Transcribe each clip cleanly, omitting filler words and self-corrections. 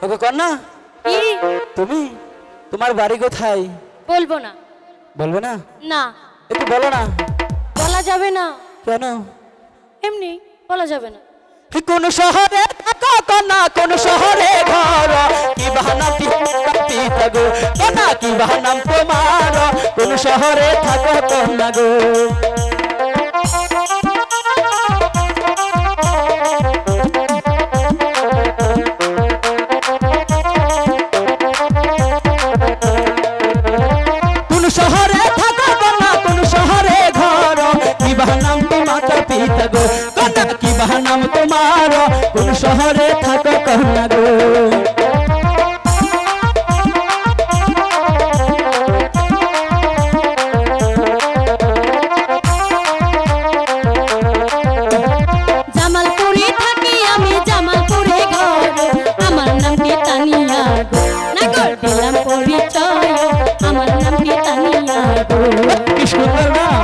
ওগো কন্যা, কি? তুমি তোমার বাড়ি কোথায়? বলবো না। বলবে না? না, একটু বলো না। বলা যাবে না। কেন? এমনি বলা যাবে না। কোন শহরে থাকো কন্যা, কোন শহরে ঘর, কি বাহানা পিতা গো কন্যা, কি বাহানাম তোমার, কোন শহরে থাকো কন্যা গো। কোন শহরে থাকো কন্যা, কোন শহরে ঘর, কি বাহানাম তোমার পিতা গো কন্যা, কি বাহানাম তোমার, কোন শহরে থাকো কন্যা গো। জামালপুরে থাকি আমি, জামালপুরে ঘর, আমার নামটি তানিয়া গো। নাগর দিলাম পরিচয়, আমার নামটি তানিয়া গো। কি সুন্দর নাম।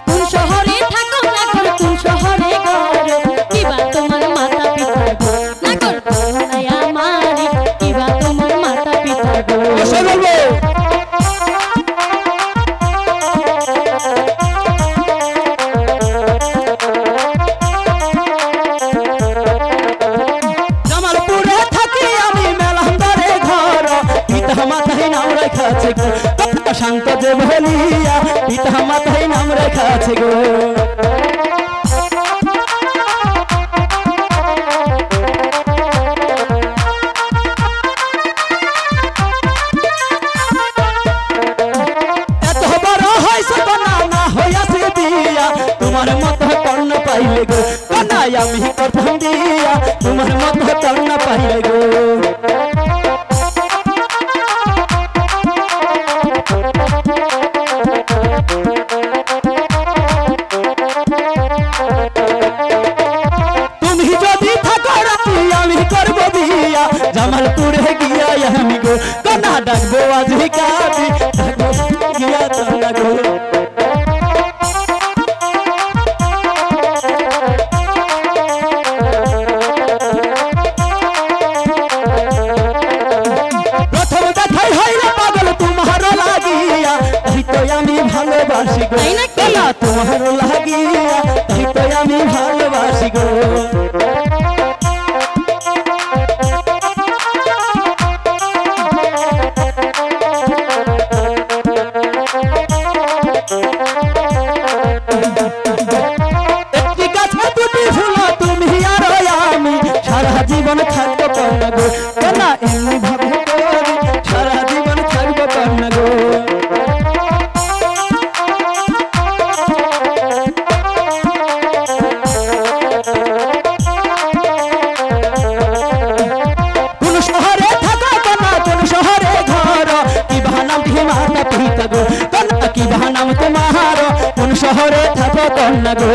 কোন শহরে থাকো নাগর, কোন শহরে ঘর, কিবা তোমার মাতা পিতা গো। নাগর নাই আমার, কিবা তোমার মাতা পিতা গো। এসে বলবো। জামালপুরে থাকি আমি, মেলান্দরে ঘর, পিতা মাতাই নাম রেখা আছে গো কন্যা, শান্ত যে বলিয়া পিতা মাতাই নাম রেখা আছে গো। এত বড় হয়েছে কন্যা, না হইয়াছে বিয়া, তোমার মতো কন্যা পাইলে গো কন্যা, আমি প্রথম দিয়া তোমার মতো কন্যা পাইলে গো। তুমি যদি থাকো রাতি আমি করব বিয়া, জামালপুরে গিয়া আমি গো কন্যা, ডাকবো আজ কাটি, ডাকবো গিয়া কন্যা গো। প্রথম দেখাই হইলে পাগল তোমার লাগিয়া, তাই তো আমি ভালোবাসি গো তাই নাকি? কন্যা, তোমার লাগিয়া তাই তো আমি ভালোবাসি গো। একটি গাছে দুটি ফুল, তুমি আর আমি, সারা জীবন থাকবো কন্যা গো কন্যা, এমনি ভাবে করি, সারা জীবন থাকবো কন্যা গো। কোন শহরে থাকো কন্যা, কোন শহরে ঘর, কি বাহানাম মাতা পিতা গো কন্যা, কি বাহানাম তোমার, কোন শহরে থাকো কন্যা গো।